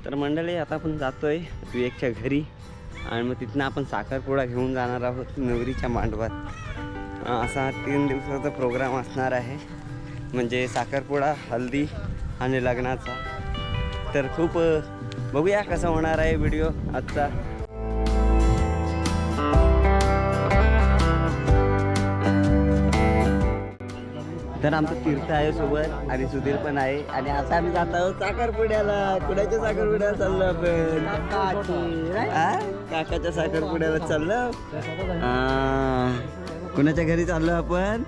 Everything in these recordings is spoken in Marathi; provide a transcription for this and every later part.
तर मंडळी आता आपण जातोय विवेकच्या घरी आणि मग तिथनं आपण साखरपुडा घेऊन जाणार आहोत नवरीच्या मांडवात. असा 3 दिवसाचा प्रोग्राम असणार आहे, म्हणजे साखरपुडा, हल्दी आणि लग्नाचा. तर खूप बघूया कसा होणार आहे व्हिडिओ आजचा. तर आमचं तीर्थ आहे सोबत आणि सुधीर पण आहे आणि आता आम्ही जात आहोत साखरपुड्याला. कुणाच्या साखरपुड्याला चाललो आपण? काकाच्या साखरपुड्याला चाललो. कुणाच्या घरी चाललो आपण?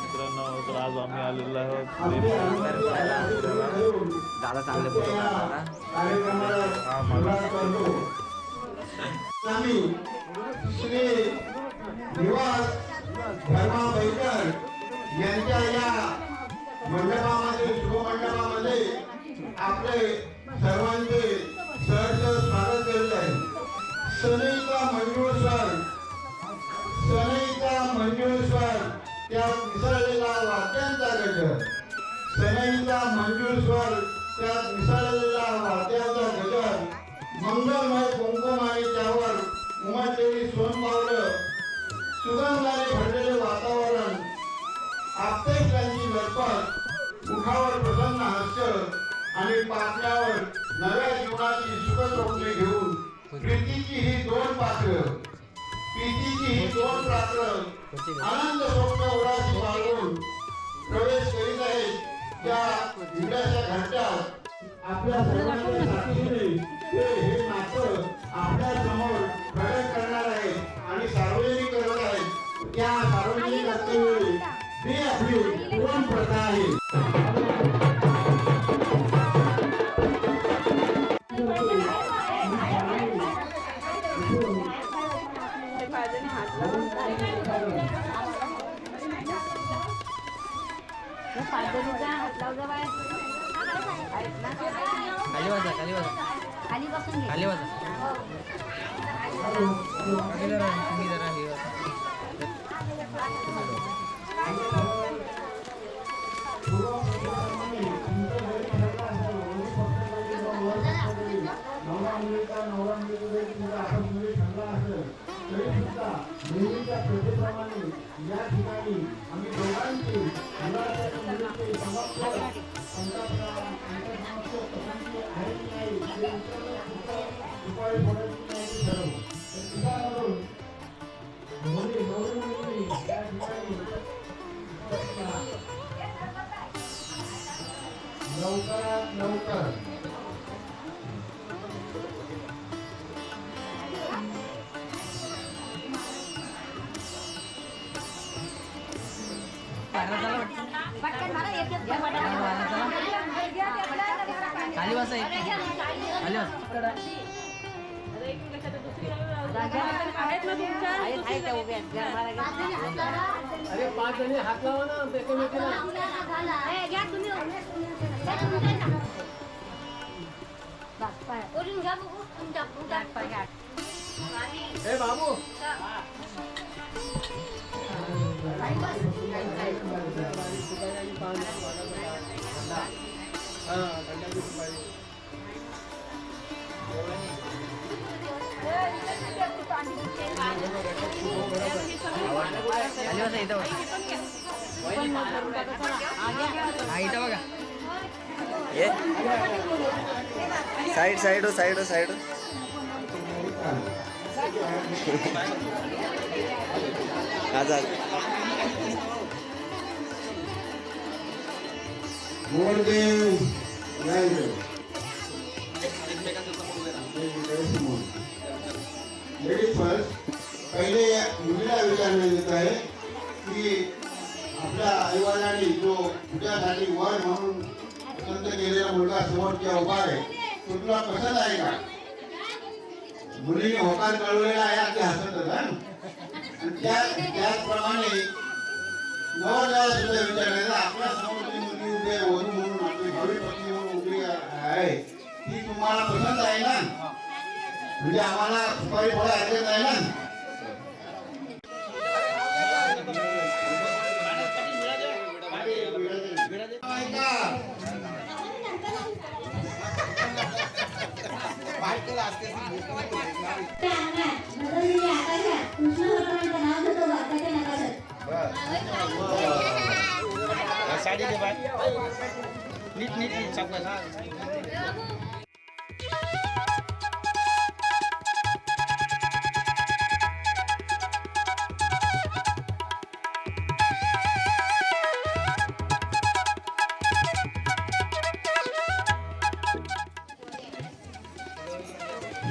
मित्रांनो, तर आज आम्ही आलेलो आहोत दादा चांगले फोटो काढतात. श्री निवास धर्मा बैकर यांच्या या मंडपामध्ये शुभमंडपामध्ये आपले सर्वांचे सहर्ष स्वागत करीत आहे. सनईचा मंजूळ त्या मिसळलेला वाद्यांचा गजर, सनईचा मंजूळ स्वर त्या मिसळलेला वाद्यांचा गजर, मंगलमय कुंकुम आणि त्यावर उमटलेली सोनपावलं, सुगंधाने भरलेले वातावरण, आपतेकांची लपट, मुखावर प्रसन्न हास्य आणि पापण्यावर नव्या जीवनाची सुखस्वप्ने घेऊन प्रीतीची ही दोन पात्र, आनंद स्वप्न उराशी बाळगून प्रवेश करीत आहेत त्या दिव्याच्या घरट्यात. आपल्या सर्वांच्या साथीने ते हे नातं आपल्या समोर प्रकट करणार आहे आणि सार्वजनिक करत आहेत. त्या सार्वजनिक असतेवेळी ही आपली पुराण प्रथा आहे. खाली बसून घे. खाली बसा. तुम्ही जरा हे नेहमीच्या प्रथेप्रमाणे या ठिकाणी आम्ही दोघांची लवकरात लवकर खाली बसा. खाली बसा. अरे 5 जणी हात लावा ना एकमेकांना. ए बाबू खाली बसा. इथं बघा. इथं बघा. ये साइड आजाद लेडीज फर्स्ट. पहिले मुलीला विचारण्यात येत आहे की आपल्या आईवडिलांनी जो तुझ्यासाठी वर म्हणून पसंत केलेला मुलगा समोर किंवा उभा आहे तो तुला पसंत आहे का? मुलीने होकार कळवलेला आहे अगदी हसतच. त्याचप्रमाणे नवरदेवाला सुद्धा विचारलं आपल्या समोर जी मुलगी उभी आहे वधू म्हणून आपली भावी पत्नी म्हणून उभी आहे ती तुम्हाला पसंत आहे ना? म्हणजे आम्हाला सुपारी फळं ऐकत नाही ना? नगरगिरी आकाशात कृष्ण भगवानाचं नाव घेतो भारताच्या नकाशात.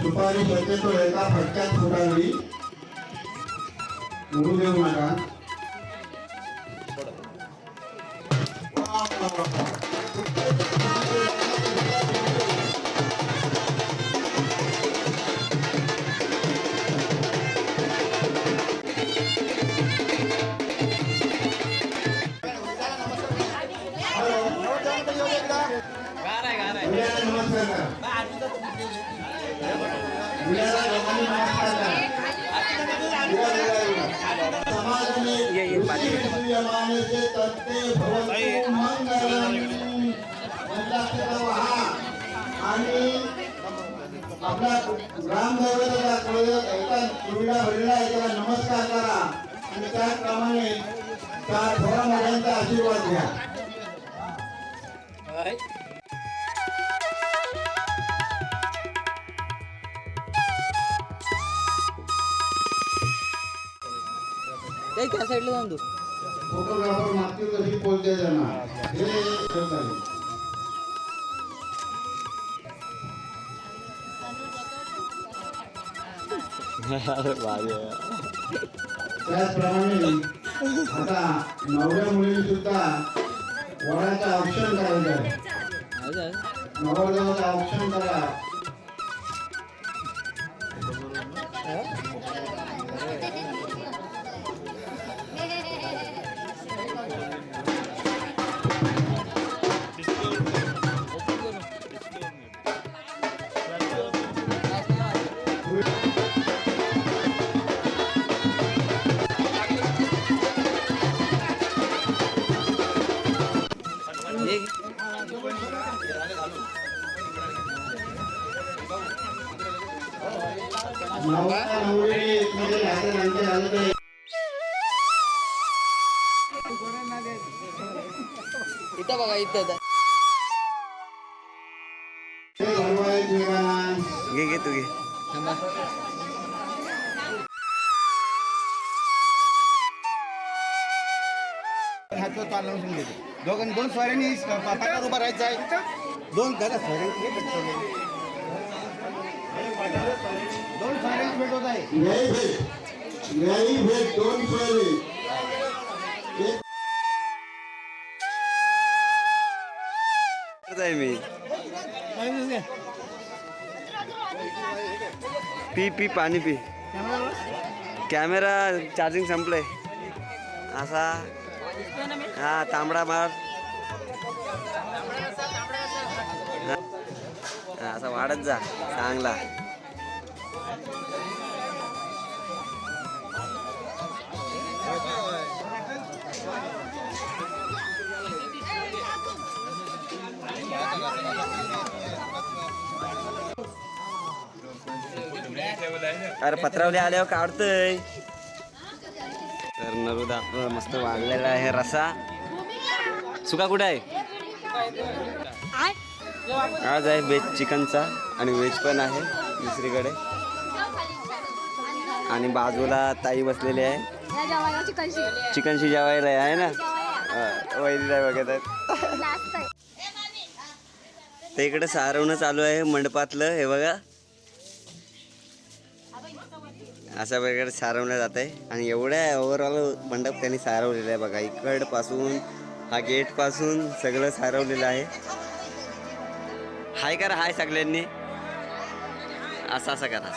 सुपारी शक्यतो एका फटक्यात फुटावी, उडू देऊ नका. मुलाला नमस्कार करा. मुलाला लोकांनी नमस्कार करा. समाजाने सूर्यमानेचे तत्ते भवतु मंगलम म्हणतात पहा. आणि आपला ग्रामदैवताचा कुलदैवत एका सुविधा भरलेला आहे त्याला नमस्कार करा आणि त्याप्रमाणे त्या थोरा मोठ्यांचा आशीर्वाद घ्या. त्या साईडला जाऊन तू. फोटोग्राफर मागतील तशी बोलते त्यांना हे ठेवत आहे. त्याचप्रमाणे आता नवऱ्या मुलींनी सुद्धा वराचं औक्षण करायचं आहे. नवरदेवाचं औक्षण करा. नवरा नवरी एकमेकांच्या हातात अंतर आलं तर इथं बघा इथं. ते घडवायला एकमेकांना. घे घे तू घे. हातवर ताल लावून देतो. दोन स्वाऱ्यांनी पाटावर उभा राहायचं आहे. दोन घरात स्वाऱ्यांची दोन स्वाऱ्यांची भेट होत आहे. न्यायी भेट दोन सोयरे. आहे मी पी पी पाणी पी. कॅमेरा चार्जिंग संपलंय. असा हा तांबडा मार. हा, असा वाढत जा चांगला. अरे पत्रावली आल्यावर काढतोय. तर नरुदा आपलं मस्त वाढलेला आहे रसा. सुका कुठे आहे? आज आहे व्हेज चिकनचा आणि व्हेज पण आहे दुसरीकडे. आणि बाजूला ताई बसलेली आहे चिकनशी जेवायला आहे ना. वैरीला बघत आहेत. ते इकडे सारवणं चालू आहे मंडपातलं. हे बघा अशा प्रकारे सारवलं जात आहे. आणि एवढ्या ओव्हरऑल मंडप त्यांनी सारवलेला आहे बघा. इकडपासून हा गेटपासून सगळं सारवलेलं आहे. हाय करा हाय सगळ्यांनी. असं असं करा.